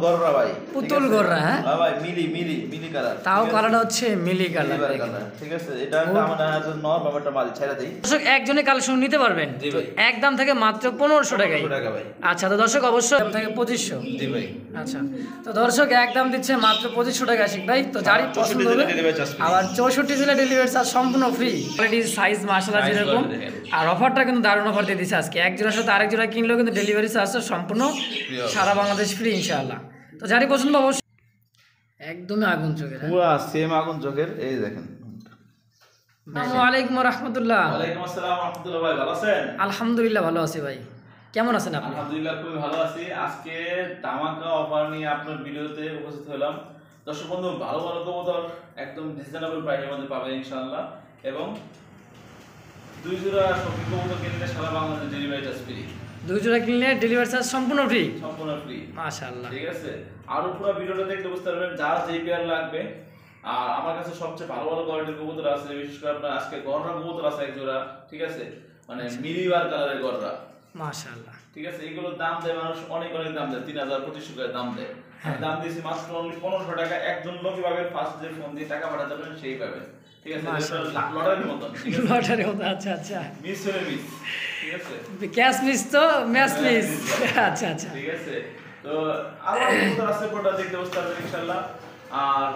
গররা ভাই, পুতুল গররা। হ্যাঁ ভাই, মিলি কালার, তাও কালারটা হচ্ছে মিলি কালার, ঠিক আছে। এটা আমাদের নর বাবাটা মাল ছেড়ে দেই। দর্শক একজনে কালেকশন নিতে পারবেন একদম থেকে মাত্র 1500 টাকায়। আচ্ছা তো দর্শক অবশ্যই দাম থেকে 2500। জি ভাই। আচ্ছা তো দর্শক একদম দিচ্ছে মাত্র 2500 টাকা আশিক ভাই। তো যারই পছন্দ হবে, আবার 64 জেলা ডেলিভারি চার্জ সম্পূর্ণ ফ্রি। কোয়ালিটি সাইজ মাশাআল্লাহ যেরকম, আর অফারটা কিন্তু দারুণ অফার দিয়ে দিচ্ছে আজকে। এক জোড়ার সাথে আরেক জোড়া কিনলেও কিন্তু ডেলিভারি চার্জটা সম্পূর্ণ সারা বাংলাদেশ ফ্রি ইনশাআল্লাহ। তো যারই পছন্দ অবশ্যই একদমই আগুন চোখের, পুরো সেম আগুন চোখের। এই দেখেন। আসসালামু আলাইকুম ওয়া রাহমাতুল্লাহ। ওয়া আলাইকুম আসসালাম ওয়া রাহমাতুল্লাহ। ভাই ভালো আছেন? আলহামদুলিল্লাহ ভালো আছি ভাই, কেমন আছেন আপনি? আলহামদুলিল্লাহ খুবই ভালো আছি। আজকে ধামাকা অফার নিয়ে আপনার ভিডিওতে উপস্থিত হলাম। দর্শক বন্ধু, ভালো কবুতর একদম রিজনেবল প্রাইসের মধ্যে পাবেন ইনশাআল্লাহ। এবং দুই জোড়া শৌখিন কবুতর কিনলে সারা বাংলাদেশে ডেলিভারি চার্জ ফ্রি। দুই জোড়া কিনলে ডেলিভারি চার্জ সম্পূর্ণ ফ্রি। মাশাআল্লাহ, ঠিক আছে। আর পুরো ভিডিওটা দেখলে বুঝতে পারবেন যার যেই পেয়ার লাগবে। আর আমার কাছে সবচেয়ে ভালো কোয়ালিটির কবুতর আছে, বিশেষ করে আপনার আজকে গররা কবুতর আছে এক জোড়া, ঠিক আছে, মানে মিলিবার কালারের গররা, মাশাআল্লাহ, ঠিক আছে। এগুলোর দাম দেয় মানুষ অনেক দাম দেয়, 3000-2500 করে দাম দেয়। দাম দিয়েছি মাত্র অনলি 1500 টাকা। একজন লোকই পাবেন, ফার্স্ট যে ফোন দিয়ে টাকা পাঠাতে পারবেন সেই পাবেন, ঠিক আছে। লটারির মতন, লটারির মতো। আচ্ছা আচ্ছা, মিস হলে মিস, ঠিক আছে, ক্যাশ মিস তো ম্যাচ মিস। আচ্ছা আচ্ছা, ঠিক আছে। তো আমার কবুতর আছে, পুরোটা দেখতে বুঝতে পারবেন ইনশাআল্লাহ। আর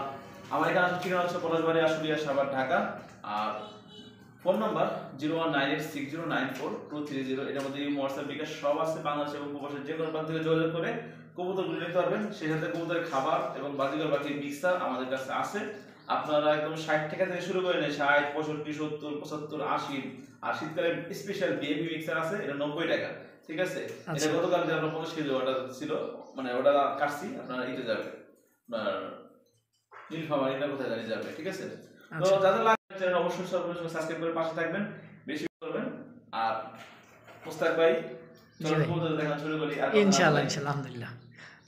আমার এখানে আছে ঠিকানা হচ্ছে পলাশবাড়ি, আশুলিয়া, সাভার, ঢাকা। আর ফোন নাম্বার 01960942330। এটার মধ্যে হোয়াটসঅ্যাপ বিকাশ সব আছে। বাংলাদেশ এবং প্রবাসের যে কোনো প্রান্ত থেকে যোগাযোগ করে কবুতরগুলো নিতে পারবেন। সেই সাথে কবুতরের খাবার এবং বাজিকর বাকি মিক্সার আমাদের কাছে আছে। আপনারা একদম 60 টাকা থেকে শুরু করে নেন, 60, 65, 70, 75, 80। আর শীতকালে স্পেশাল বেবি মিক্সার আছে, এটা 90 টাকা, ঠিক আছে। এটা গতকাল যে আমরা 50 কেজি অর্ডার ছিল, মানে ওটা কাটছি, আপনারা নিতে যাবে আপনার নীলফামারীটা কোথায় জানি যাবে, ঠিক আছে। তো যাদের লাগবে চ্যানেল অবশ্যই সর্বশেষ সাবস্ক্রাইব করে পাশে থাকবেন, বেশি করবেন। আর মুস্তাক ভাই চলুন কবুতর দেখা শুরু করি ইনশাআল্লাহ। আলহামদুলিল্লাহ।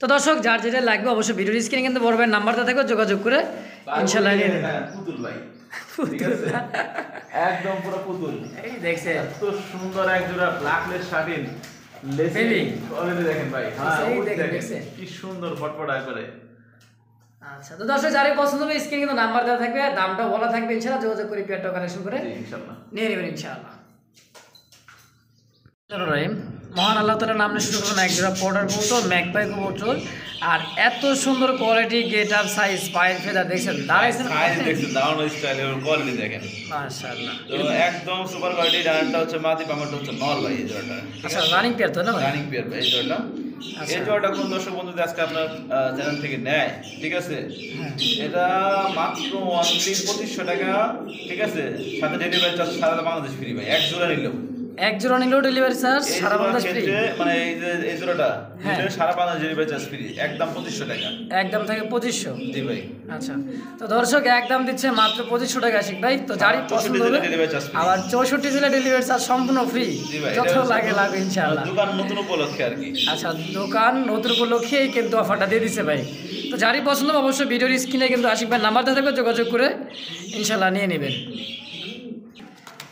তো দর্শক যার যেটা লাগবে অবশ্যই ভিডিও স্ক্রিনে কিন্তু বড় ভাই নাম্বারটা থাকবে, যোগাযোগ করে ইনশাআল্লাহ নিয়ে নেবেন। পুতুল ভাই, ঠিক আছে, একদম পুরো পুতুল। এই দেখছেন এত সুন্দর এক জোড়া ব্ল্যাকলেস শার্টিন লেসিং অলরেডি দেখেন ভাই। হ্যাঁ এই দেখেন কি সুন্দর ফটফটা করে। আচ্ছা তো দর্শক যারা পছন্দ হবে স্ক্রিনে কিন্তু নাম্বার দেওয়া থাকবে, দামটা বলা থাকবে ইনশাআল্লাহ, যোগাযোগ করে পেয়ারটা কালেকশন করে ইনশাআল্লাহ নিয়ে নেবেন ইনশাআল্লাহ। মহান আল্লাহ তাআলার নাম নিয়ে শুরু করুন এক জোড়া পর্ডার কবুতর, ম্যাকপাই কবুতর। আর এত সুন্দর কোয়ালিটি, গেট আপ, সাইজ, পায়ের ফেদার দেখছেন, দাঁড়াইছেন দেখছেন, দারুণ স্টাইলের কোয়ালিটি দেখেন মাশাআল্লাহ। তো একদম সুপার কোয়ালিটি। ডানটা হচ্ছে মাদি, বামটা হচ্ছে নর ভাই। এই জোড়াটা আচ্ছা রানিং পেয়ার তো না ভাই? রানিং পেয়ার ভাই এই জোড়াটা। এই জোড়াটা কোন দর্শক বন্ধু আজকে আপনার চ্যানেল থেকে নেয়, ঠিক আছে, এটা মাত্র অনলি 2500 টাকা, ঠিক আছে। সাথে ডেলিভারি চার্জ সারা বাংলাদেশ ফ্রি ভাই। এক জোড়া নিলেও ডেলিভারি চার্জ সারা বাংলাদেশ ফ্রি। মানে এই যে এই জোড়াটা নিলে সারা বাংলাদেশ ডেলিভারি চার্জ ফ্রি, একদম 2500 টাকা। একদম থেকে 2500? জি ভাই। আচ্ছা তো দর্শক একদম দিচ্ছে মাত্র 2500 টাকা আশিক ভাই। তো যারই পছন্দ হবে, আবার 64 জেলা ডেলিভারি চার্জ সম্পূর্ণ ফ্রি, যত লাগে ইনশাআল্লাহ। দোকান নতুন উপলক্ষে আর কি। আচ্ছা দোকান নতুন উপলক্ষেই কিন্তু অফারটা দিয়ে দিচ্ছে ভাই। তো যারই পছন্দ হবে অবশ্যই ভিডিওর স্ক্রিনে কিন্তু আশিক ভাই নাম্বারটা থাকবে, যোগাযোগ করে ইনশাআল্লাহ নিয়ে নেবেন।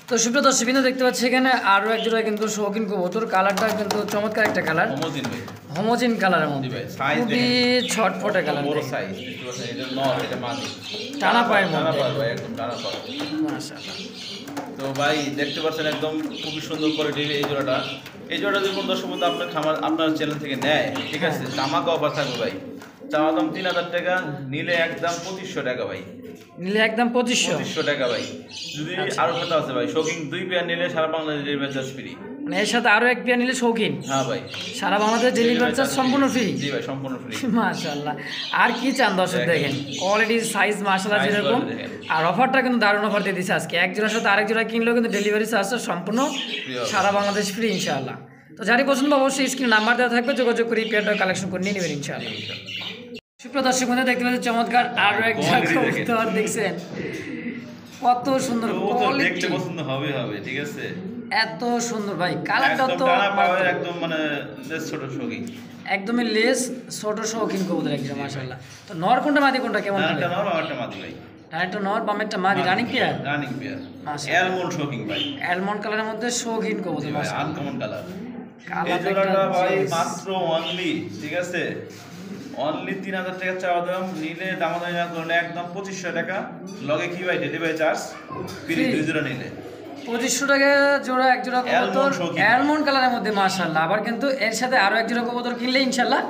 তো সুপ্রিয় দর্শক বিন্দু দেখতে পাচ্ছি এখানে আরও এক জোড়া কিন্তু শৌখিন কবুতর। কালারটা কিন্তু চমৎকার একটা কালার, হোমোজিন কালারের মধ্যে, খুবই ছটফটে কালার, টানা পায়ের মধ্যে মাশাআল্লাহ। তো ভাই দেখতে পাচ্ছেন একদম খুবই সুন্দর কোয়ালিটির এই জোড়াটা। এই জোড়াটা যদি কোন দর্শক বন্ধু আপনার খামার আপনার চ্যানেল থেকে নেয়, ঠিক আছে, ধামাকা অফার থাকবে ভাই। চাওয়া দাম 3000 টাকা, নিলে একদম 2500 টাকা ভাই। নিলে একদম 2500 টাকা ভাই। যদি আরো কথা আছে ভাই, শৌখিন 2 পেয়ার নিলে সারা বাংলাদেশ ডেলিভারি চার্জ ফ্রি। মানে এর সাথে আরো এক পেয়ার নিলে শৌখিন, হ্যাঁ ভাই, সারা বাংলাদেশ ডেলিভারি চার্জ সম্পূর্ণ ফ্রি। জি ভাই, সম্পূর্ণ ফ্রি মাশাআল্লাহ। আর কি চান দর্শক, দেখেন কোয়ালিটি, সাইজ মাশাআল্লাহ যেরকম। আর অফারটা কিন্তু দারুণ অফার দিয়ে দিচ্ছে আজকে। এক জোড়ার সাথে আরেক জোড়া কিনলেও কিন্তু ডেলিভারি চার্জ সম্পূর্ণ সারা বাংলাদেশ ফ্রি ইনশাআল্লাহ। তো যারই পছন্দ অবশ্যই স্ক্রিনে নাম্বার দেওয়া থাকবে, যোগাযোগ করে পেয়ারটা কালেকশন করে নিয়ে নেবেন ইনশাআল্লাহ। সুপ্রিয় দর্শক বন্ধু দেখতে পাচ্ছেন চমৎকার আরো একটা কবুতর, দেখছেন কত সুন্দর কোয়ালিটি, দেখতে পছন্দ হবে, ঠিক আছে। এত সুন্দর ভাই, কালারটা তো একদম মানে ছোট শৌখিন, একদমই লেস ছোট শৌখিন কবুতর একদম মাশাআল্লাহ। তো নর কোনটা মাদি কোনটা কেমন হবে? একটা নর আর একটা মাদি ভাই। একটা নর বামেরটা মাদি, রানিং পেয়ার মাশাআল্লাহ। অ্যালমন্ড শৌখিন ভাই, অ্যালমন্ড কালারের মধ্যে শৌখিন কবুতর মাশাআল্লাহ, আনকমন কালার। এই জোড়াটা ভাই মাত্র অনলি, ঠিক আছে, অনলি 3000 টাকা চাওয়া দাম, নিলে দামাদামি না করলে একদম 2500 টাকা, লগে কি ভাই ডেলিভারি চার্জ ফ্রি, দুই জোড়া নিলে 2500 টাকা জোড়া, এক জোড়া কবুতর অ্যালমন্ড কালারের মধ্যে মাশাআল্লাহ। আবার কিন্তু এর সাথে আরো এক জোড়া কবুতর কিনলে ইনশাআল্লাহ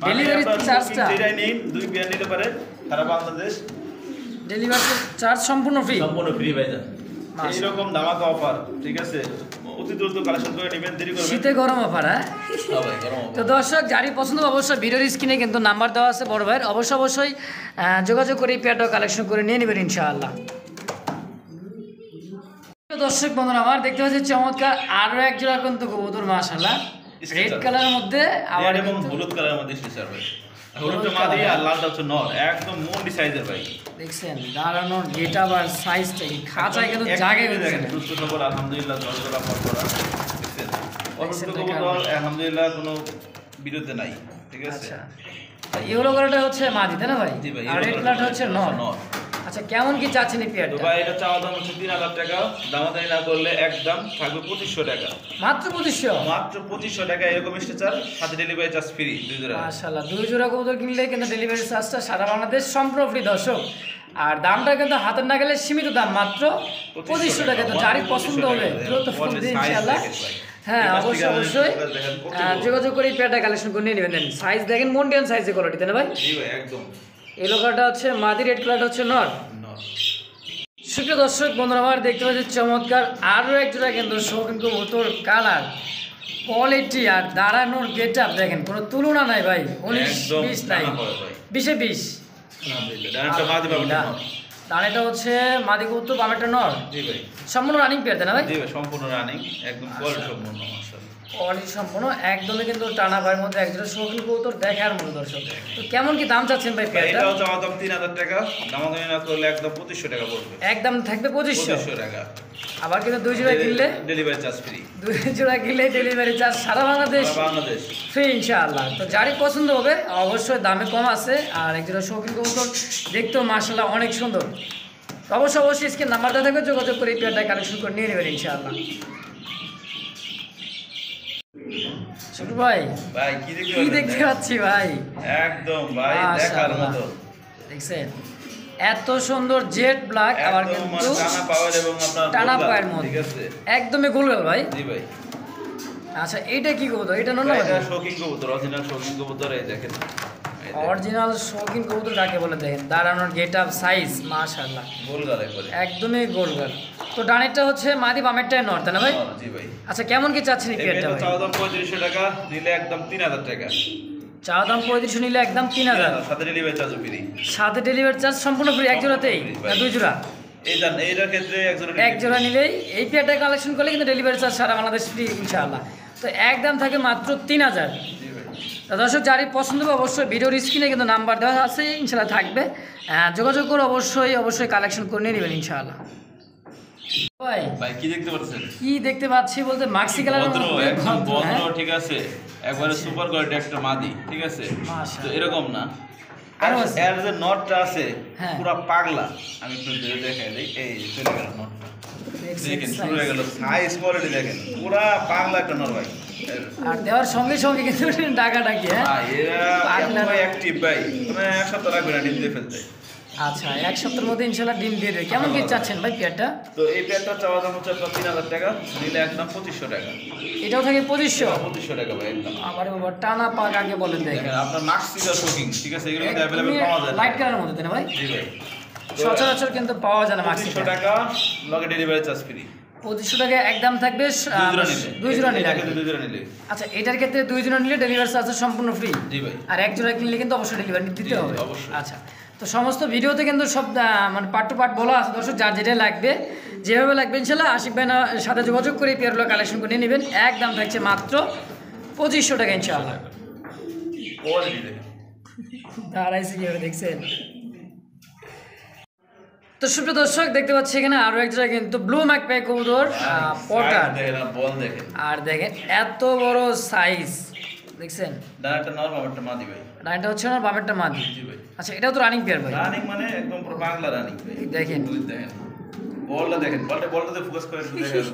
ডেলিভারি চার্জটা যেটাই নেই দুই পেয়ার নিতে পারে সারা বাংলাদেশ, ডেলিভারি চার্জ সম্পূর্ণ ফ্রি, সম্পূর্ণ ফ্রি ভাই। এইরকম ধামাকা অফার, ঠিক আছে, অতি দ্রুত কালেকশন করে নেবেন, দেরি করবেন শীতে গরম অফার। হ্যাঁ ভাই, গরম তো দর্শক যারই পছন্দ অবশ্যই ভিডিওর স্ক্রিনে কিন্তু নাম্বার দেওয়া আছে বড় ভাইয়ের, অবশ্যই যোগাযোগ করে এই পেয়ারটা কালেকশন করে নিয়ে নেবেন ইনশাআল্লাহ। দর্শক বন্ধুরা আমার দেখতে পাচ্ছি চমৎকার আরো এক জোড়া কিন্তু কবুতর মাশাআল্লাহ, রেড কালারের মধ্যে আবার এবং হলুদ কালারের মধ্যে স্পেশাল ভাই, হলুদটা মাদি আর লালটা হচ্ছে নর, একদম মুন্ডি সাইজের ভাই। দেখছেন দাঁড়ানোর গেটআপ আর সাইজটা কি খাঁচায় কিন্তু জাগে দেখেন, সুস্থ সবল আলহামদুলিল্লাহ, জলজলা পরপরা, দেখছেন অসুস্থ কবুতর আলহামদুলিল্লাহ কোনো বিরুদ্ধে নাই, ঠিক আছে। আচ্ছা ইয়েলো কালারটা হচ্ছে মাদি তাই না ভাই, জি ভাই, আর রেড কালারটা হচ্ছে নর। আচ্ছা কেমন কি চাচ্ছেন এই তো পেয়ারটা? ভাই এটা চাওয়া দাম হচ্ছে 3000 টাকা, দামাদামি না করলে একদম থাকবে 2500 টাকা, মাত্র 2500, মাত্র 2500 টাকা। এরকম স্ট্রেচার সাথে ডেলিভারি চার্জ ফ্রি, দুই জোড়া। মাশাআল্লাহ দুই জোড়া কবুতর কিনলে কিন্তু ডেলিভারি চার্জটা সারা বাংলাদেশ সম্পূর্ণ ফ্রি দর্শক। আর দামটা কিন্তু হাতের না গেলে সীমিত দাম, মাত্র 2500 টাকা। তো যারই পছন্দ হবে দ্রুত ফোন দিন ইনশাআল্লাহ। হ্যাঁ অবশ্যই যোগাযোগ করে এই পেয়ারটা কালেকশন করে নিয়ে নেবেন। সাইজ দেখেন মন্ডিয়ান সাইজের কোয়ালিটি তাই না ভাই? জি ভাই একদম। এলো কালারটা হচ্ছে মাদি, রেড কালারটা হচ্ছে নর। সুপ্রিয় দর্শক বন্ধুরা আমার দেখতে পাচ্ছি চমৎকার আরো এক জোড়া কিন্তু শৌখিন কবুতর, কালার কোয়ালিটি আর দাঁড়ানোর গেটআপ দেখেন কোনো তুলনা নাই ভাই, 19-20 নাই, 20-20। দাঁড়াটা হচ্ছে মাদি কবুতর, বামেরটা নর। জি ভাই সম্পূর্ণ রানিং পেয়ার তাই না ভাই? জি ভাই সম্পূর্ণ রানিং, একদম কোয়ালিটি সম্পূর্ণ মাশাআল্লাহ, কোয়ালিটি সম্পূর্ণ একদমই কিন্তু টানা ভাইয়ের মধ্যে একজোড়া শৌখিন কবুতর দেখার মতো দর্শক। তো কেমন কি দাম চাচ্ছেন ভাই পেয়ারটা? এটাও চাওয়া দাম 3000 টাকা, দামাদামি না করলে একদম 2500 টাকা পড়বে, একদম থাকবে 2500 টাকা। আবার কিন্তু দুই জোড়া কিনলে ডেলিভারি চার্জ ফ্রি, দুই জোড়া কিনলে ডেলিভারি চার্জ সারা বাংলাদেশ ফ্রি ইনশাআল্লাহ। তো যারই পছন্দ হবে অবশ্যই দামে কম আছে, আর একজোড়া শৌখিন কবুতর দেখতেও মাশাআল্লাহ অনেক সুন্দর। তো অবশ্যই স্ক্রিন নাম্বারটা থাকবে, যোগাযোগ করে এই পেয়ারটা কালেকশন করে নিয়ে নেবেন ইনশাআল্লাহ। ছোট ভাই ভাই কি দেখতে পাচ্ছি ভাই, একদম ভাই দেখার মতো, দেখছেন এত সুন্দর জেড ব্ল্যাক, আবার কিন্তু টানা পাওয়ার এবং আপনার টানা পায়ের মধ্যে, ঠিক আছে একদমই গোলগাল ভাই। জি ভাই। আচ্ছা এটা কি কবুতর? এটা নন এটা শৌখিন কবুতর, অরিজিনাল শৌখিন কবুতর, এই দেখেন অরিজিনাল শৌখিন কবুতর কাকে বলে দেখেন, দাঁড়ানোর গেটআপ সাইজ মাশাআল্লাহ গোলগাল একবারে, একদমই গোলগাল। তো ডানেরটা হচ্ছে মাদি, বামেরটাই নর তাই না ভাই? জি ভাই। আচ্ছা কেমন কি চাচ্ছেন এই পেয়ারটা ভাই? চাওয়া দাম 3500 টাকা, নিলে একদম 3000 টাকা। চাওয়া দাম 3500, নিলে একদম 3000, সাথে ডেলিভারি চার্জ ফ্রি, সাথে ডেলিভারি চার্জ সম্পূর্ণ ফ্রি। এক জোড়াতেই না দুই জোড়া? এইটার ক্ষেত্রে এক জোড়া নিলেই এই পেয়ারটা কালেকশন করলে কিন্তু ডেলিভারি চার্জ সারা বাংলাদেশ ফ্রি ইনশাআল্লাহ। তো একদম থাকে মাত্র 3000। দর্শক যারই পছন্দ হবে অবশ্যই ভিডিওর স্ক্রিনে কিন্তু নাম্বার দেওয়া আছে ইনশাআল্লাহ থাকবে, যোগাযোগ করে অবশ্যই কালেকশন করে নিয়ে নেবেন ইনশাআল্লাহ। ভাই ভাই কি দেখতে পাচ্ছেন? কি দেখতে পাচ্ছি বলতে মাক্সি কালার ভদ্র, একদম ভদ্র, ঠিক আছে, একবারে সুপার কোয়ালিটি একটা মাদি, ঠিক আছে। তো এরকম না, আর এর যে নটটা আছে পুরো পাগলা, আমি একটু দেখাই দেই, এই চলে গেল নটটা, দেখেন শুরু হয়ে গেল, সাইজ কোয়ালিটি দেখেন, পুরো পাগলা একটা নর ভাই। আর দেওয়ার সঙ্গে সঙ্গে কিন্তু ডাকাডাকি, হ্যাঁ এরা ভাই অ্যাক্টিভ ভাই, মানে এক সপ্তাহ লাগবে না ডিম দিয়ে ফেলতে। আচ্ছা এক সপ্তাহের মধ্যে ইনশাআল্লাহ ডিম দিয়ে দেবে। কেমন কি চাচ্ছেন ভাই পেয়ারটা? তো এই পেয়ারটা চাওয়া দাম হচ্ছে আপনার 3000 টাকা, নিলে একদম 2500 টাকা। এটাও থাকে 2500 টাকা ভাই একদম। আবার টানা পাক আগে বলেন দেখেন, আপনার মাক্সিটা শোকিং, ঠিক আছে, এগুলো কিন্তু अवेलेबल পাওয়া যায় না, লাইট কালারের মধ্যে তাই না ভাই? জি ভাই। সচরাচর কিন্তু পাওয়া যায় না মাক্সি। 2500 টাকা লগে ডেলিভারি চার্জ ফ্রি, 2500 টাকা একদম থাকবে দুই জোড়া নিলে। আচ্ছা এটার ক্ষেত্রে দুই জোড়া নিলে ডেলিভারি চার্জ সম্পূর্ণ ফ্রি, জি ভাই। আর এক জোড়া কিনলে কিন্তু অবশ্যই ডেলিভারি দিতে হবে। অবশ্যই। আচ্ছা তো সমস্ত ভিডিওতে কিন্তু সব মানে পার্ট টু পার্ট বলা আছে দর্শক, যার যেটা লাগবে যেভাবে লাগবে ইনশাআল্লাহ আশিক ভাইয়ের সাথে যোগাযোগ করে পেয়ারগুলো কালেকশন করে নিয়ে নেবেন। একদম থাকছে মাত্র 2500 টাকা ইনশাআল্লাহ। দাঁড়াইছি কিভাবে দেখছেন? তো সুপ্রিয় দর্শক দেখতে পাচ্ছি এখানে আরো এক জায়গায় কিন্তু ব্লু ম্যাকপাই কবুতর পটার, আর দেখেন এত বড় সাইজ দেখছেন। ডানাটা নরমাল বামেরটা মাদি ভাই, ডানাটা হচ্ছে না বামেরটা মাদি। জি ভাই। আচ্ছা এটাও তো রানিং পেয়ার ভাই? রানিং মানে একদম পুরো বাংলা রানিং ভাই, দেখেন দেখেন বলটা দেখেন, বলটাতে ফোকাস করে একটু দেখেন,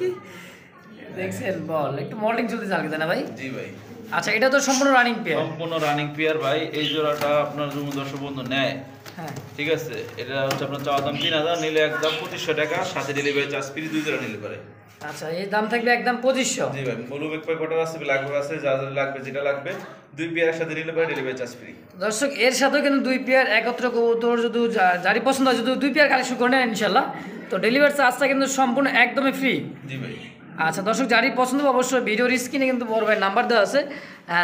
দেখছেন বল একটু মল্টিং চলতে চালকে না ভাই? জি ভাই। আচ্ছা, এটা তো সম্পূর্ণ রানিং পেয়ার। সম্পূর্ণ রানিং পেয়ার ভাই। এই জোড়াটা আপনার যদি দর্শক বন্ধু নেয়, হ্যাঁ ঠিক আছে, এটা হচ্ছে আপনার চাওয়া দাম 3000, নিলে একদম 2500 টাকা, সাথে ডেলিভারি চার্জ ফ্রি, 2 জোড়া নিলে পারে। আচ্ছা, এই দাম থাকবে একদম 2500। জি ভাই, ব্লু ব্যাক কোয়ার্টার আছে, ব্ল্যাক ব্যাক আছে, যা যা লাগবে, যেটা লাগবে 2 পেয়ার একসাথে নিলে পারে, ডেলিভারি চার্জ ফ্রি। দর্শক, এর সাথেও কিন্তু 2 পেয়ার একত্র কবুতর যদি যারই পছন্দ হয়, যদি 2 পেয়ার কালেকশন করে নেন ইনশাল্লাহ, তো ডেলিভারি চার্জটা কিন্তু সম্পূর্ণ একদমই ফ্রি। জি ভাই। আচ্ছা দর্শক, যারই পছন্দ হবে অবশ্যই ভিডিওর স্ক্রিনে কিন্তু বড় ভাই নাম্বার দেওয়া আছে,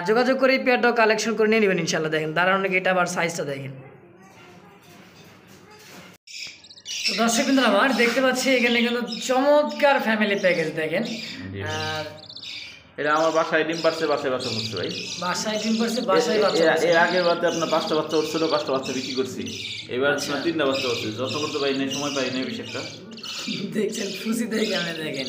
যোগাযোগ করে এই পেয়ারটাও কালেকশন করে নিয়ে নেবেন ইনশাল্লাহ। দেখেন দাঁড়ানো এটা আবার সাইজটা দেখেন। তো দর্শক কিন্তু আমার দেখতে পাচ্ছি এখানে কিন্তু চমৎকার ফ্যামিলি প্যাকেজ দেখেন। আর এটা আমার বাসায় ডিম পারছে, বাসায় বাচ্চা হচ্ছে ভাই। বাসায় ডিম পারছে, বাসায় বাচ্চা হচ্ছে। এর আগের বারে আপনার 5টা বাচ্চা উঠছিল, 5টা বাচ্চা বিক্রি করছি। এবার 3টা বাচ্চা হচ্ছে, যত করতে পারি নাই, সময় পাই নাই বেশি একটা। দেখছেন খুশি দেখে আপনি দেখেন,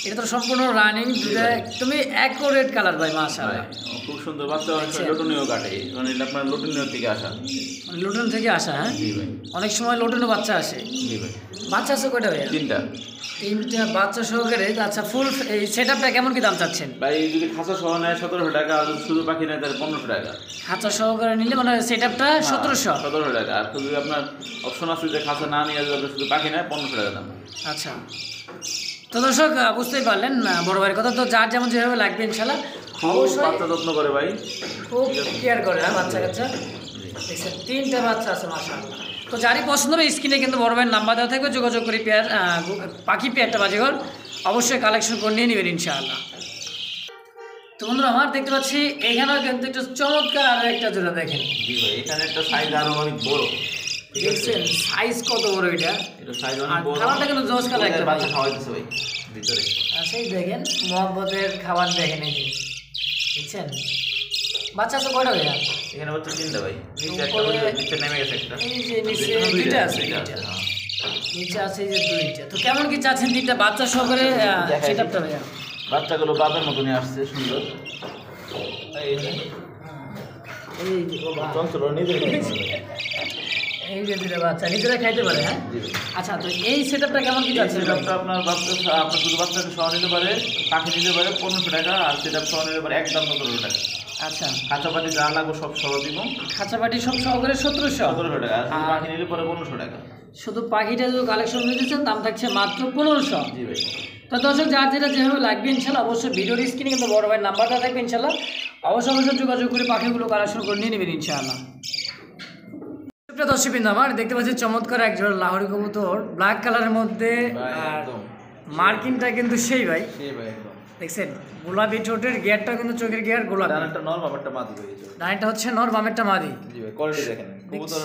এটা তো সম্পূর্ণ রানিং, দুটো একদমই অ্যাকুরেট কালার ভাই, মাশাআল্লাহ খুব সুন্দর বাচ্চা। অনেক সময় লোটনীয় কাটে, মানে এটা আপনার লোটনীয় থেকে আসা। মানে লুটন থেকে আসা? হ্যাঁ জি ভাই। অনেক সময় লুটনে বাচ্চা আসে। জি ভাই। বাচ্চা আছে কয়টা ভাইয়া? 3টা। 3টা বাচ্চা সহকারে। আচ্ছা, ফুল এই সেটআপটা কেমন কি দাম চাচ্ছেন ভাই? যদি খাঁচা সহ নেয় 1700 টাকা, আর যদি শুধু পাখি নেয় তাহলে 1500 টাকা। খাঁচা সহকারে নিলে মানে সেটআপটা 1700? 1700 টাকা। আর যদি আপনার অপশন আছে যে খাঁচা না নিয়ে যদি শুধু পাখি নেয়, 1500 টাকা দাম। আচ্ছা, তো দর্শক বুঝতেই পারলেন বড় ভাইয়ের কথা। তো যার যেমন যেভাবে লাগবে ইনশাল্লাহ, অবশ্যই বাচ্চা যত্ন করে ভাই, খুব কেয়ার করে। হ্যাঁ, বাচ্চা কাচ্চা দেখছেন, 3টা বাচ্চা আছে মাশাআল্লাহ। তো যারই পছন্দ হবে স্ক্রিনে কিন্তু বড় ভাইয়ের নাম্বার দেওয়া থাকবে, যোগাযোগ করে পেয়ার পাখি পেয়ারটা বাজিঘর অবশ্যই কালেকশন করে নিয়ে নেবেন ইনশাআল্লাহ। তো বন্ধুরা আমার দেখতে পাচ্ছি এখানেও কিন্তু একটু চমৎকার আরো একটা জোড়া দেখেন। জি ভাই, এখানে একটা সাইজ আরো অনেক বড়। দেখছেন সাইজ কত বড় এটা, এটা সাইজ অনেক বড়। কালারটা কিন্তু জোস কালার একটা বাচ্চা খাওয়াইতেছে ভাই ভিতরে। আচ্ছা, এই দেখেন মোহাম্মদের খাবার দেখেন, এই যে দেখছেন বাচ্চা আছে কয়টা ভাইয়া? এখানে হচ্ছে 3টা ভাই। নিচে একটা উপরে- নিচে নেমে গেছে একটা। এই যে নিচে 2টা আছে, নিচে আছে এই যে 2টা। তো কেমন কি চাচ্ছেন 3টা বাচ্চা সহকারে সেটআপটা ভাইয়া? বাচ্চাগুলো বাপের মতনই আসছে, সুন্দর। এই যে বাবা, চঞ্চল নিজে এই যে 2টা বাচ্চা নিজেরা খাইতে পারে। হ্যাঁ আচ্ছা, তো এই সেটআপটা কেমন কি চাচ্ছেন? সেটআপটা আপনার বাচ্চা, আপনার শুধু বাচ্চাকে সহ নিতে পারে, পাখি নিতে পারে 1500 টাকা, আর সেটআপ সহ নিতে পারে একদম 1700 টাকা। আচ্ছা, কাঁচাপাটি যা লাগবে সব সহ দিব, খাঁচাপাটি সব সহকারে 1700? 1700 টাকা। আর শুধু পাখি নিলে পরে 1500 টাকা। শুধু পাখিটা যদি কালেকশন নিতেছেন দাম থাকছে মাত্র 1500। জি ভাই। তো দর্শক যার যেটা যেভাবে লাগবে ইনশাল্লাহ অবশ্যই ভিডিওর স্ক্রিনে কিন্তু বড় ভাইয়ের নাম্বারটা থাকবে ইনশাল্লাহ, অবশ্যই যোগাযোগ করে পাখিগুলো কালেকশন করে নিয়ে নেবেন ইনশাআল্লাহ। দর্শক বিন্দু আমার দেখতে পাচ্ছি চমৎকার এক জোড়া লাহোরি কবুতর, ব্ল্যাক কালারের মধ্যে। আর একদম মার্কিংটা কিন্তু সেই ভাই, সেই ভাই একদম। দেখছেন গোলাপি ঠোঁটের গিয়ারটা কিন্তু চোখের গিয়ার গোলাপি। ডানাটা নর, বাবারটা মাদি হয়েছে। ডাইনটা হচ্ছে নর, বামেরটা মাদি। জি ভাই, কোয়ালিটি দেখেন কবুতর,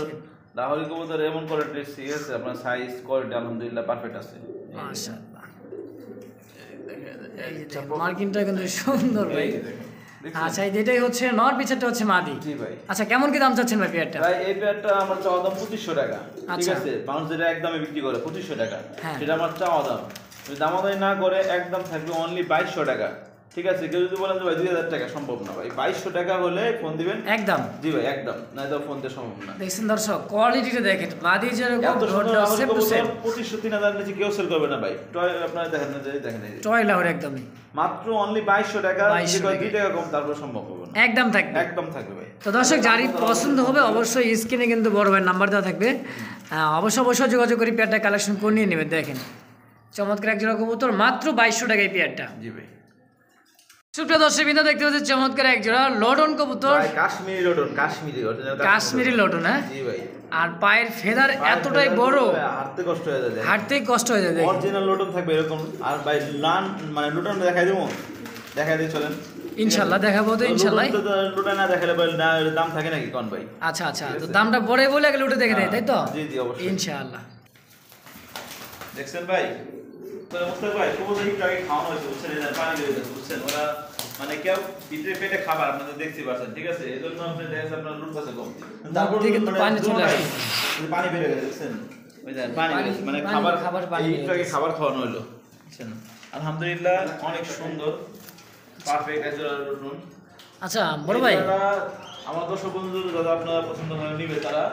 লাহোরি কবুতর এমন কোয়ালিটি, ঠিক আছে, আপনার সাইজ কোয়ালিটি আলহামদুলিল্লাহ পারফেক্ট আছে। মাশাআল্লাহ, এই যে দেখেন, মার্কিংটা কিন্তু সুন্দর ভাই। আচ্ছা, এটাই হচ্ছে নর, পিছারটা হচ্ছে মাদি। জি ভাই। আচ্ছা, কেমন কি দাম চাচ্ছেন ভাই পেয়ারটা? ভাই এই পেয়ারটা আমার চাওয়া দাম 2500 টাকা, ঠিক আচ্ছা। আছে। মানুষ যেটা একদমে বিক্রি করে 2500 টাকা, হ্যাঁ। সেটা আমার চাওয়া দাম। যদি দামাদামি না করে একদম থাকবে অনলি 2200 টাকা, ঠিক আছে। কেউ যদি বলেন যে ভাই 2000 টাকা, সম্ভব না ভাই। 2200 টাকা হলে ফোন দিবেন একদম। জি ভাই, একদম, না তো ফোন দিয়ে সম্ভব না। দেখছেন দর্শক কোয়ালিটিটা দেখেন, মাদি যেরকম এত সুন্দর ঠোঁটটা লাহোরি সেম টু সেম। কবুতর 2500-3000 নিচে কেউ সেল করবে না ভাই। টয় আপনারা দেখেন না, যে দেখেন এই যে। টয় লাহোরি একদমই মাত্র অনলি 2200 টাকা, 2200 যেটা টাকা। 2 টাকা কম তারপর সম্ভব হবে না। একদম থাকবে। একদম থাকবে ভাই। তো দর্শক যারই পছন্দ হবে অবশ্যই স্ক্রিনে কিন্তু বড় ভাইয়ের নাম্বার দেওয়া থাকবে, অবশ্যই যোগাযোগ করে পেয়ারটা কালেকশন করে নিয়ে নেবেন। দেখেন চমৎকার এক জোড়া কবুতর, মাত্র 2200 টাকায় পেয়ারটা। জি ভাই। সুপ্রিয় দর্শক বিন্দু দেখতে পাচ্ছি চমৎকার এক জোড়া লটন কবুতর, ভাই কাশ্মীরি লটন, কাশ্মীরি অরিজিনাল কাশ্মীরি লটন। হ্যাঁ, জি ভাই। আর পায়ের ফেদার এতটাই বড়, হাঁটতে কষ্ট হয়ে যায়। হাঁটতেই কষ্ট হয়ে যায়। দেখেন অরিজিনাল লটন থাকবে এরকম। আর ভাই লান মানে লটন দেখাই দেবো, দেখাই দিয়ে চলেন ইনশাল্লাহ দেখাবো তো ইনশাল্লাহ। লটন না দেখালে ভাই না, এর দাম থাকে নাকি কোন ভাই? আচ্ছা আচ্ছা, তো দামটা পরে বলে আগে লুটে দেখে দেয়, তাই তো? জি জি অবশ্যই ইনশাআল্লাহ। দেখছেন ভাই, তো মুস্তাক ভাই কবুতর একটু আগে খাওয়ানো হয়েছে, বুঝছেন, এই যে পানি দিয়ে দিয়েছে, বুঝছেন। ওরা মানে কেউ ভিতরে পেটে খাবার আপনাদের দেখতে পাচ্ছেন, ঠিক আছে। এই জন্য আপনি দেখেন আপনার লুট কাছে কম, তারপর কিন্তু পানি চলে আসে, পানি বেড়ে গেছে, দেখছেন ওই যে পানি বেড়ে গেছে, মানে খাবার পানি একটু আগে খাবার খাওয়ানো হলো, বুঝছেন। আলহামদুলিল্লাহ অনেক সুন্দর পারফেক্ট একটা লটন। আচ্ছা বড় ভাই, আমার দর্শক বন্ধুদের যারা আপনারা পছন্দ করে নিবে, তারা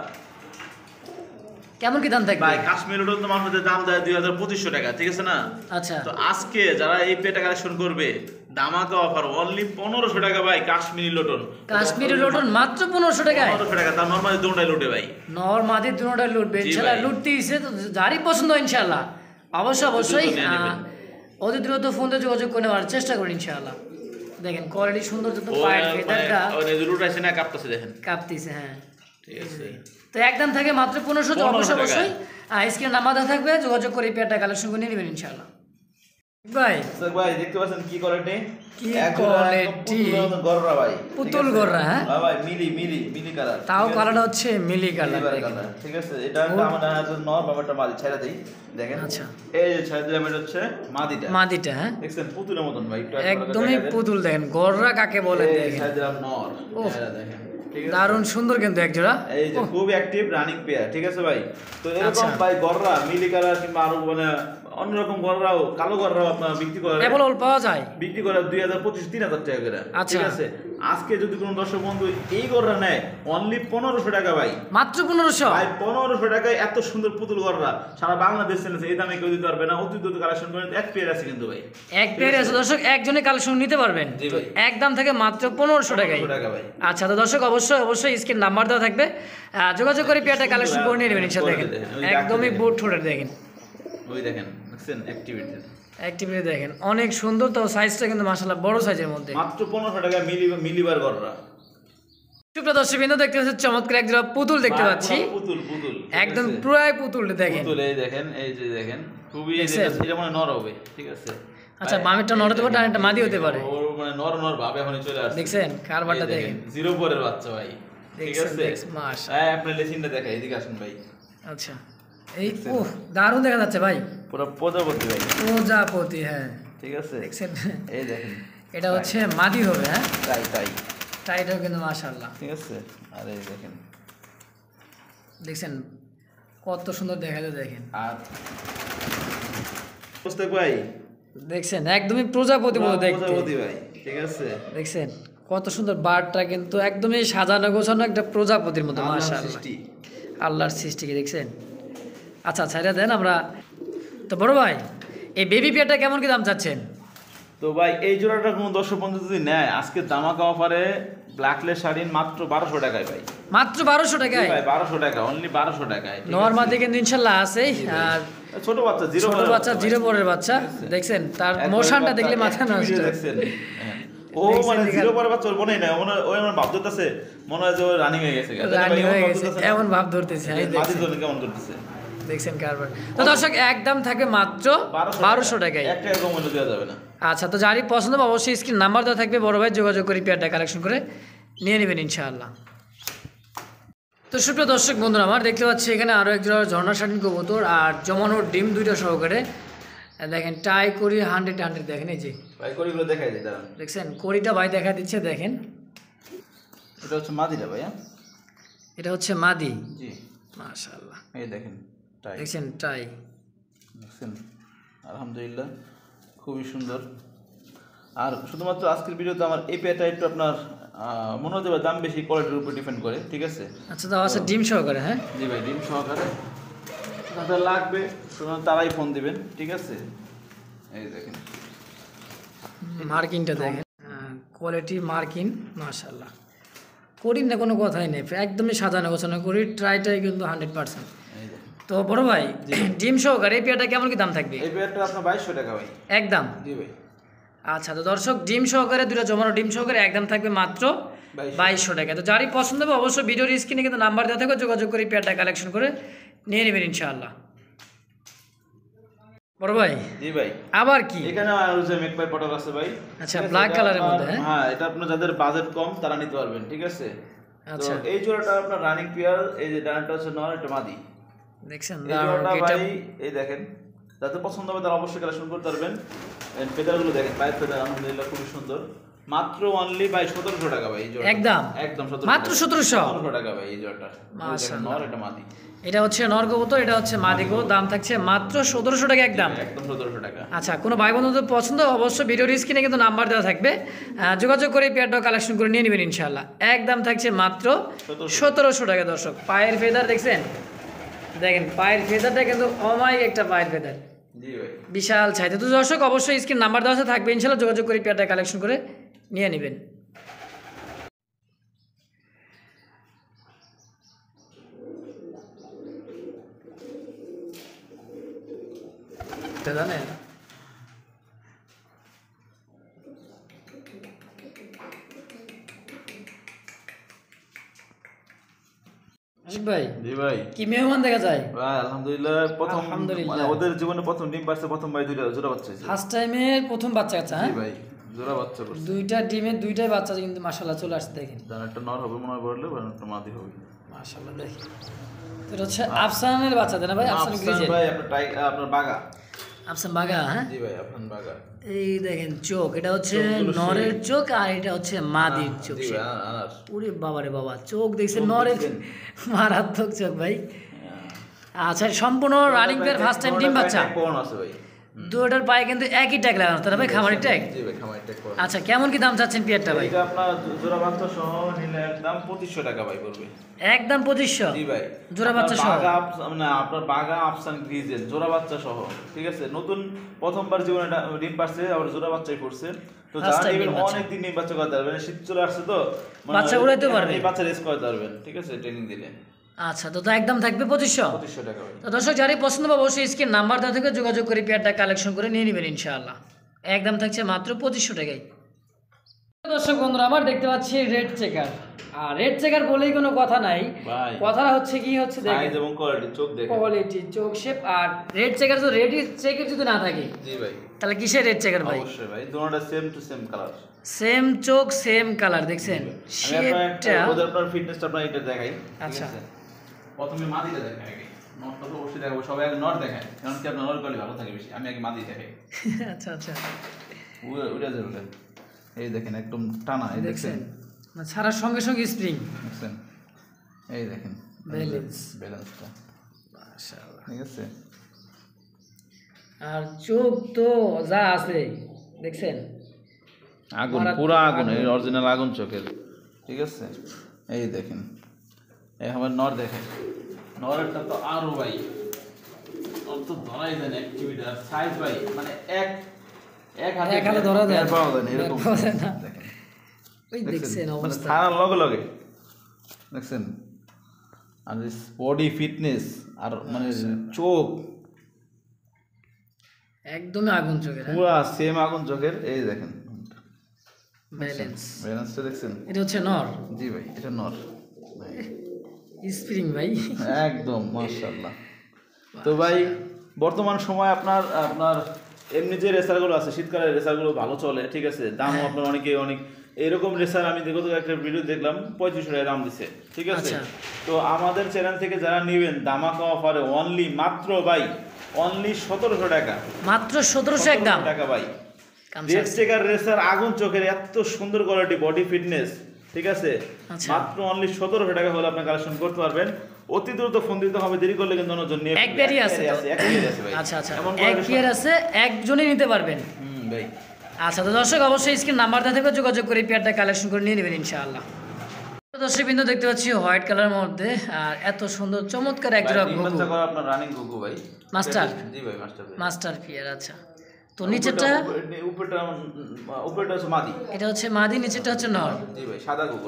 কেমন কি দাম থাকবে? ভাই কাশ্মীর লোটন তো মানুষের দাম দেয় 2200 টাকা, ঠিক আছে না? আচ্ছা তো আজকে যারা এই পেটা কালেকশন করবে দামাকা অফার অনলি 1500 টাকা ভাই কাশ্মীরি লোটন। কাশ্মীরি লোটন মাত্র 1500 টাকায়। 1500 টাকা, তার নরমালি দুটোটাই লুটে ভাই। নর মাদি দুটোটা লুটবে ইনশাআল্লাহ, লুটতেইছে তো যারই পছন্দ ইনশাআল্লাহ অবশ্যই অতি দ্রুত ফোন দিয়ে যোগাযোগ করে নেওয়ার চেষ্টা করুন ইনশাআল্লাহ। দেখেন কোয়ালিটি সুন্দর, যত পায়ের ফেদারটা ওই লুটাইছে না, কাঁপতেছে দেখেন, কাঁপতেছে। হ্যাঁ ঠিক আছে। তো একদম থাকে মাত্র 1500, তো অবশ্যই স্ক্রিনে নাম্বার দেওয়া থাকবে, যোগাযোগ করে এই পেয়ারটা কালেকশন করে নিয়ে নেবেন ইনশাআল্লাহ। ভাই স্যার ভাই দেখতে পাচ্ছেন কি কোয়ালিটি, কি কোয়ালিটি, গররা ভাই, পুতুল গররা। হ্যাঁ ভাই মিলি কালার, তাও কালারটা হচ্ছে মিলি কালার, ঠিক আছে। এটা আমাদের নর বাবাটা মাদি ছেড়ে দেই, দেখেন। আচ্ছা এই যে ছেড়ে দিলাম, এটা হচ্ছে মাদিটা। হ্যাঁ দেখছেন পুতুলের মতন ভাই, একদমই পুতুল। দেখেন গররা কাকে বলে, দেখেন ছেড়ে দিলাম নর, দেখেন দারুণ সুন্দর কিন্তু এক জোড়া। এই যে খুব অ্যাক্টিভ রানিং পেয়ার, ঠিক আছে ভাই। তো এরকম ভাই গররা মিলি কালার কিংবা আরো মানে অন্যরকম গররাও, কালো গররাও আপনারা বিক্রি করে, অ্যাভেলেবল পাওয়া যায়, বিক্রি করে 2025-3000 টাকা করে, ঠিক আছে। আজকে যদি কোনো দর্শক বন্ধু এই গররা নেয় অনলি 1500 টাকা ভাই, মাত্র 1500 ভাই। 1500 টাকায় এত সুন্দর পুতুল গররা সারা বাংলাদেশ চলেছে, এই দামে কেউ দিতে পারবে না। অতি দ্রুত কালেকশন করেন, এক পেয়ার আছে কিন্তু ভাই, এক পেয়ার আছে দর্শক, একজনে কালেকশন নিতে পারবেন একদম থেকে মাত্র 1500 টাকায়। আচ্ছা তো দর্শক অবশ্যই স্ক্রিন নাম্বার দেওয়া থাকবে, যোগাযোগ করে পেয়ারটা কালেকশন করে নিয়ে নেবেন ইনশাআল্লাহ। দেখেন একদমই বুট ঠোঁটের, দেখেন ওই দেখেন অ্যাক্টিভিটি দেখেন অনেক সুন্দর। তো সাইজটা কিন্তু মাশাআল্লাহ বড় সাইজের মধ্যে, মাত্র 1500 টাকা মিলিবার গররা। সুপ্রিয় দর্শকবৃন্দ দেখতে পাচ্ছেন চমৎকার এক জোড়া পুতুল দেখতে পাচ্ছি, পুতুল একদম পুরাই পুতুল। দেখেন পুতুল, এই দেখেন, এই যে দেখেন খুবই এটা মানে নর হবে, ঠিক আছে। আচ্ছা বামেরটা নর হতে পারে, ডানেরটা মাদি হতে পারে, ওর মানে নর ভাব এখনই চলে আসছে। দেখছেন কারবারটা দেখেন, জিরো পরের বাচ্চা ভাই, ঠিক আছে। মাশাআল্লাহ হ্যাঁ আপনি লেসিনটা দেখাই, এদিকে আসুন ভাই। আচ্ছা এই দারুণ দেখা যাচ্ছে ভাই, পুরো প্রজাপতি ভাই, প্রজাপতি। হ্যাঁ ঠিক আছে, দেখছেন এই দেখেন এটা হচ্ছে মাদি হবে। হ্যাঁ তাই টাইটাও কিন্তু মাশাআল্লাহ, ঠিক আছে। আর এই দেখেন, দেখছেন কত সুন্দর দেখা যায়, দেখেন। আর বুঝতে ভাই দেখছেন একদমই প্রজাপতি মতো দেখতে, প্রজাপতি ভাই, ঠিক আছে। দেখছেন কত সুন্দর বারটা কিন্তু একদমই সাজানো গোছানো একটা প্রজাপতির মতো, মাশাআল্লাহ আল্লাহর সৃষ্টিকে দেখছেন। আচ্ছা এটা দেন আমরা। তো বড় ভাই এই বেবি পেয়ারটা কেমন কি দাম চাচ্ছেন? তো ভাই এই জোড়াটা কোনো দর্শক বন্ধু যদি নেয় আজকে দামাকা অফারে ব্ল্যাকলেস শাড়ি মাত্র 1200 টাকায় ভাই, মাত্র 1200 টাকায় ভাই, 1200 টাকা, অনলি 1200 টাকায়। নরমালি কিন্তু ইনশাআল্লাহ আছে। আর ছোট বাচ্চা জিরো পরের বাচ্চা, দেখছেন তার মোশনটা দেখলে মাথা নষ্ট, দেখছেন। ও মানে জিরো পরের বাচ্চা মনে নাই, ওই আমার ভাব ধরতেছে, মনে হয় যে ও রানিং হয়ে গেছে, এমন ভাব ধরতেছে। মাঝে জন্য কেমন করতেছে, দেখছেন কারবার। তো দর্শক একদম থাকে মাত্র 1200 টাকায়, একটা কম মূল্য দেওয়া যাবে না। আচ্ছা তো যারই পছন্দ অবশ্যই স্ক্রিন নাম্বার দেওয়া থাকবে, বড় ভাই যোগাযোগ করে পেয়ারটা কালেকশন করে নিয়ে নেবেন ইনশাআল্লাহ। তো সুপ্রিয় দর্শক বন্ধুরা আমার দেখতে পাচ্ছি এখানে আরও এক জোড়া ঝর্ণা শাটিন কবুতর আর জমানোর ডিম দুইটা সহকারে, দেখেন টাই করি 100 দেখেন। এই যে ভাই করিগুলো দেখাই দিই, দাঁড়ান। দেখছেন করিটা ভাই দেখা দিচ্ছে, দেখেন এটা হচ্ছে মাদিটা ভাই, এটা হচ্ছে মাদি, জি মাশাআল্লাহ। এই দেখেন টাই, দেখছেন টাই, দেখছেন আলহামদুলিল্লাহ খুবই সুন্দর। আর শুধুমাত্র আজকের ভিডিওতে আমার এই পেয়ারটা একটু আপনার মনে হতে পারে দাম বেশি, কোয়ালিটির উপর ডিপেন্ড করে, ঠিক আছে। আচ্ছা তো আচ্ছা ডিম সহকারে, হ্যাঁ জি ভাই ডিম সহকারে, যাদের লাগবে শুধুমাত্র তারাই ফোন দিবেন, ঠিক আছে। এই দেখেন মার্কিনটা দেখেন, কোয়ালিটি মার্কিন মাশাআল্লাহ, করিম না কোনো কথাই নেই, একদমই সাজানো গোছানো করি, ট্রাইটাই কিন্তু 100%। তো বড় ভাই ডিম সহকারে এই পেয়ারটা কেমন কি দাম থাকবে? এই পেয়ারটা আপনার 2200 টাকা ভাই, একদম। জি ভাই। আচ্ছা তো দর্শক ডিম সহকারে দুটো জমানো ডিম সহকারে একদম থাকবে মাত্র 2200 টাকা। তো যারই পছন্দ হবে অবশ্যই ভিডিওর স্ক্রিনে কিন্তু নাম্বার দেওয়া থাকবে, যোগাযোগ করে পেয়ারটা কালেকশন করে নিয়ে নেবেন ইনশাআল্লাহ। বড় ভাই জি ভাই আবার কি এখানে আর যে মেকপাই পটল আছে ভাই, আচ্ছা ব্ল্যাক কালারের মধ্যে, হ্যাঁ এটা আপনার যাদের বাজেট কম তারা নিতে পারবেন, ঠিক আছে। আচ্ছা তো এই জোড়াটা আপনার রানিং পেয়ার, এই যে ডানটা হচ্ছে নর, এটা মাদি, দেখছেন এই জোড়াটা ভাই এই দেখেন, যাদের পছন্দ হবে তারা অবশ্যই কালেকশন করতে পারবেন। ফেদারগুলো দেখেন, পায়ের ফেদার আলহামদুলিল্লাহ খুবই সুন্দর, মাত্র অনলি ভাই 1700 টাকা ভাই এই জোড়া, একদম 1700 মাত্র 1700 টাকা ভাই এই জোড়াটা, মাশাআল্লাহ। নর এটা মাদি, এটা হচ্ছে নর কবুতর, এটা হচ্ছে মাদি কবুতর, দাম থাকছে মাত্র 1700 টাকা একদম, একদম 1700 টাকা। আচ্ছা কোনো ভাই বন্ধুদের পছন্দ অবশ্যই ভিডিওর স্ক্রিনে কিন্তু নাম্বার দেওয়া থাকবে, যোগাযোগ করে পেয়ারটা কালেকশন করে নিয়ে নেবেন ইনশাআল্লাহ। একদম থাকছে মাত্র 1700 টাকা। দর্শক পায়ের ফেদার দেখছেন দেখেন পায়ের ফেদারটা কিন্তু অমায়িক একটা পায়ের ফেদার, জি ভাই। বিশাল চাইতে। তো দর্শক অবশ্যই স্ক্রিন নাম্বার দেওয়া আছে, থাকবে ইনশাল্লাহ, যোগাযোগ করে পেয়ারটা কালেকশন করে নিয়ে নেবেন। জানেন ভাই, জি ভাই। কি মেহমান দেখা যায় ভাই আলহামদুলিল্লাহ, প্রথম আলহামদুলিল্লাহ। মানে ওদের জীবনে প্রথম ডিম পারছে, প্রথম ভাই দুইটা জোড়া বাচ্চা হয়েছে। ফার্স্ট টাইমে প্রথম বাচ্চা কাচ্চা। জি ভাই, জোড়া বাচ্চা করছে। দুইটা ডিমের দুইটাই বাচ্চা কিন্তু মাশাআল্লাহ চলে আসছে। দেখেন জান একটা নর হবে মনে হয়, বললে একটা মাদি হবে মাশাআল্লাহ। দেখেন এটা হচ্ছে আফসানের বাচ্চা তাই না ভাই? আফসান গ্রিজেল ভাই, আপনার বাগা। আফসান বাগা। হ্যাঁ জি ভাই, আপনার বাগা। এই দেখেন চোখ, এটা হচ্ছে নরের চোখ আর এটা হচ্ছে মাদির চোখ। জি ভাই, আনার। ওরে বাবা রে বাবা, চোখ দেখছেন নরের, মারাত্মক চোখ ভাই। আচ্ছা সম্পূর্ণ রানিং পেয়ার, ফার্স্ট টাইম ডিম বাচ্চা। কোন আছে ভাই? দুটোর পায়ে কিন্তু একই ট্যাগ লাগানো তাই না ভাই? খামারি ট্যাগ। জি ভাই, খামারি ট্যাগ করা। আচ্ছা কেমন কি দাম চাচ্ছেন পেয়ারটা ভাই? এটা আপনার জোড়া বাচ্চা সহ নিলে একদম 2500 টাকা ভাই পড়বে। একদম 2500? জি ভাই, জোড়া বাচ্চা সহ। মানে আপনার বাগা আফসান গ্রিজেল জোড়া বাচ্চা সহ, ঠিক আছে। নতুন প্রথমবার জীবনে ডিম পারছে, আবার জোড়া বাচ্চাই করছে। তো যারা নেবেন অনেক দিন ডিম বাচ্চা করতে পারবেন, শীত চলে আসছে তো বাচ্চা উড়াইতে পারবে, এই বাচ্চা রেস করতে পারবেন, ঠিক আছে, ট্রেনিং দিলে। আচ্ছা তো একদম থাকবে 2500 টাকা ভাই। তো দর্শক যারই পছন্দ হবে অবশ্যই স্ক্রিন নাম্বার দেওয়া থেকে যোগাযোগ করে পেয়ারটা কালেকশন করে নিয়ে নেবেন ইনশাআল্লাহ। একদম থাকছে মাত্র 2500 টাকায়। দর্শক বন্ধুরা আমার দেখতে পাচ্ছি রেড চেকার, আর রেড চেকার বলেই কোনো কথা নাই ভাই, কথাটা হচ্ছে কি হচ্ছে দেখেন সাইজ এবং কোয়ালিটি, চোখ দেখেন, কোয়ালিটি, চোখ শেপ। আর রেড চেকার তো রেড চেকার যদি না থাকে জি ভাই, তাহলে কিসের রেড চেকার ভাই? অবশ্যই ভাই, দুটোটা same to same colour, same চোখ সেম কালার। দেখছেন শেপটা, আপনার ফিটনেসটা আপনার এটা দেখাই। আচ্ছা প্রথমে মাদিটা দেখাই, আগে নটটা তো অবশ্যই দেখাবো, সবাই আগে নট দেখায়, কারণ কি আপনার নট করলে ভালো থাকে বেশি। আমি আগে মাদি দেখাই। আচ্ছা আচ্ছা উড়ে যাবে। এই দেখেন একদম টানা, এই দেখছেন ছাড়ার সঙ্গে সঙ্গে স্প্রিং দেখছেন, এই দেখেন ব্যালেন্সটা মাশাআল্লাহ, ঠিক আছে। আর চোখ তো যা আছে দেখছেন, আগুন, পুরো আগুন, এই অরিজিনাল আগুন চোখের, ঠিক আছে। এই দেখেন, এই আমার নর দেখেন, নরেরটা তো আরো ভাই, নর তো ধরাই দেন অ্যাক্টিভিটি আর সাইজ ভাই, মানে এক হাতে ধরা দেয়, পাওয়া যায় না এরকম দেখেন। ওই দেখছেন অবস্থা, থানার লগে লগে দেখছেন। আর বডি ফিটনেস আর মানে চোখ একদমই আগুন চোখের, পুরা সেম আগুন চোখের। এই দেখেন ব্যালেন্সটা দেখছেন, এটা হচ্ছে নর। জি ভাই, এটা নর, স্প্রিং ভাই একদম মাশাআল্লাহ। তো ভাই বর্তমান সময় আপনার এমনি যে রেসারগুলো আছে, শীতকালের রেসারগুলো ভালো চলে, ঠিক আছে। দামও আপনার অনেক এরকম রেসার আমি গত একটা ভিডিও দেখলাম 3500 টাকা দাম দিছে, ঠিক আছে। তো আমাদের চ্যানেল থেকে যারা নেবেন দামাকা অফারে অনলি মাত্র ভাই অনলি 1700 টাকা, মাত্র 1700 একদম টাকা ভাই। রেড চেকার রেসার আগুন চোখের, এত সুন্দর কোয়ালিটি, বডি ফিটনেস, ঠিক আছে। মাত্র অনলি 1700 টাকা হলে আপনি কালেকশন করতে পারবেন। অতি দ্রুত ফোন দিতে হবে, দেরি করলে কিন্তু অন্যজন নিয়ে এক পেয়ারই আছে ভাই। আচ্ছা আচ্ছা, এক পেয়ার আছে, একজনই নিতে পারবেন ভাই। আচ্ছা তো দর্শক অবশ্যই স্ক্রিন নাম্বার দেওয়া থাকবে, যোগাযোগ করে পেয়ারটা কালেকশন করে নিয়ে নেবেন ইনশাআল্লাহ। দর্শক বিন্দু দেখতে পাচ্ছি হোয়াইট কালারের মধ্যে, আর এত সুন্দর চমৎকার এক জোড়া ঘুঘু, আপনার রানিং ঘুঘু ভাই, মাস্টার। জি ভাই, মাস্টার পেয়ার। আচ্ছা তো নিচেরটা, উপরেটা হচ্ছে মাদি, এটা হচ্ছে মাদি, নিচেরটা হচ্ছে নর। জি ভাই, সাদা ঘুঘু,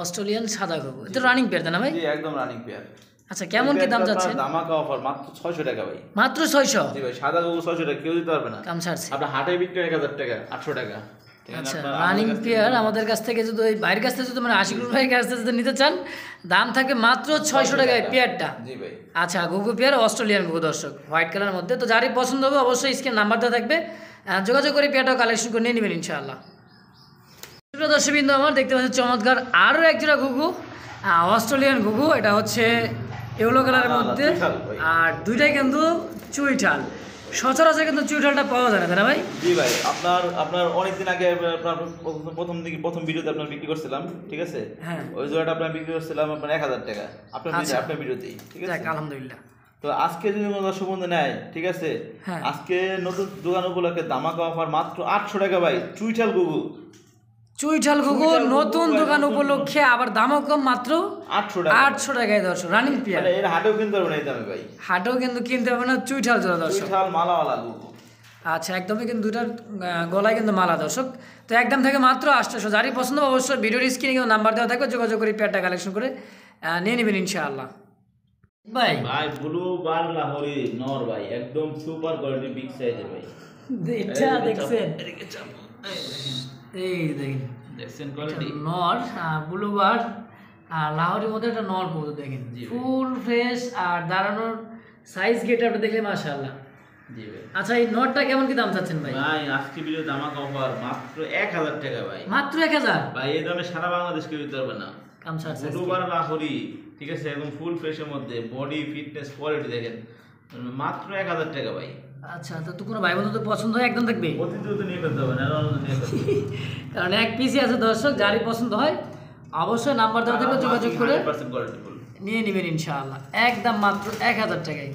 অস্ট্রেলিয়ান সাদা ঘুঘু, এটা রানিং পেয়ার তাই না ভাই? জি একদম রানিং পেয়ার। আচ্ছা কেমন কি দাম যাচ্ছে? দামাকা অফার মাত্র 600 টাকা ভাই, মাত্র 600? জি ভাই, সাদা ঘুঘু 600 টাকা কেউ দিতে পারবে না, কাম ছাড়ছে। আপনার হাটে বিক্রি 1000 টাকা, 800 টাকা। আচ্ছা রানিং পেয়ার আমাদের কাছ থেকে যদি ওই বাইরের কাছ থেকে যদি মানে আশিকুর ভাইয়ের কাছ থেকে যদি নিতে চান, দাম থাকে মাত্র 600 টাকায় পেয়ারটা। জি ভাই। আচ্ছা ঘুঘু পেয়ার, অস্ট্রেলিয়ান ঘুঘু দর্শক, হোয়াইট কালারের মধ্যে। তো যারই পছন্দ হবে অবশ্যই স্ক্রিন নাম্বার দেওয়া থাকবে, যোগাযোগ করে পেয়ারটাও কালেকশন করে নিয়ে নেবেন ইনশাআল্লাহ। দর্শকবৃন্দ আমার দেখতে পাচ্ছি চমৎকার আরও এক জোড়া ঘুঘু, অস্ট্রেলিয়ান ঘুঘু। এটা হচ্ছে ইয়েলো কালারের মধ্যে, আর দুইটাই কিন্তু চুইঠাল। সচরাচর কিন্তু চুইঠালটা পাওয়া যায় না তাই না ভাই? জি ভাই, আপনার অনেকদিন আগে আপনার প্রথম ভিডিওতে আপনার বিক্রি করছিলাম, ঠিক আছে। হ্যাঁ, ওই জোড়াটা আপনার বিক্রি করছিলাম আপনার 1000 টাকা আপনার ভিডিওতেই, ঠিক আছে। আলহামদুলিল্লাহ। তো আজকে যদি কোনো দর্শক বন্ধু নেয়, ঠিক আছে, আজকে নতুন দোকান উপলক্ষে দামাকা অফার মাত্র 800 টাকা ভাই, চুইঠাল ঘুঘু। চুইঠাল ঘুঘু চুইঠাল ঘুঘু নতুন ভাই, দোকান নতুন উপলক্ষে আবার দামও কম, মাত্র 800 টাকা 800 টাকায় দর্শক, রানিং পেয়ার। মানে এর হাটেও কিনতে পারবেন এই দামে ভাই। হাটেও কিন্তু কিনতে হবে না, চুইঠাল জোড়া দর্শক। চুইঠাল মালাওয়ালা ঘুঘু। আচ্ছা, একদমই কিন্তু দুইটার গলায় কিন্তু মালা দর্শক। তো একদম থেকে মাত্র 800। যারই পছন্দ হবে অবশ্যই ভিডিওর স্ক্রিনে কিন্তু নাম্বার দেওয়া থাকবে, যোগাযোগ করে পেয়ারটা কালেকশন করে নিয়ে নেবেন ইনশাআল্লাহ। ভাই ভাই ব্লু বার লাহোরি নর ভাই, একদম সুপার কোয়ালিটি বিগ সাইজের ভাই। এটা দেখছেন, এদিকে চাপ। এই দেখেন দেখছেন কোয়ালিটি নর ব্লুবার আর লাহোরের মধ্যে একটা নর কবুতর দেখেন, জি ভাই। ফুল ফ্রেশ আর দাঁড়ানোর সাইজ গেট আপনি দেখলে মাশাআল্লাহ। জি ভাই। আচ্ছা, এই নটটা কেমন কি দাম চাচ্ছেন ভাই? ভাই আজকে ভিডিও ধামাকা অফার মাত্র 1000 টাকা ভাই। মাত্র 1000। ভাই এই দামে সারা বাংলাদেশ কেউ দিতে পারবে না। কাম ছাড় ব্লু বার লাহোরি, ঠিক আছে, একদম ফুল ফ্রেশের মধ্যে বডি ফিটনেস কোয়ালিটি দেখেন, মাত্র 1000 টাকা ভাই। আচ্ছা, তো কোনো ভাই বন্ধু তো পছন্দ হয় একদম থাকবে, অতি দ্রুত নিয়ে ফেলতে হবে না, নিয়ে ফেলতে হবে। কারণ এক পিসই আছে দর্শক, যারই পছন্দ হয় অবশ্যই নাম্বার দেওয়া থাকবে, যোগাযোগ করে 100% কোয়ালিটি ফুল। নিয়ে নেবেন ইনশাআল্লাহ, একদম মাত্র 1000 টাকায়।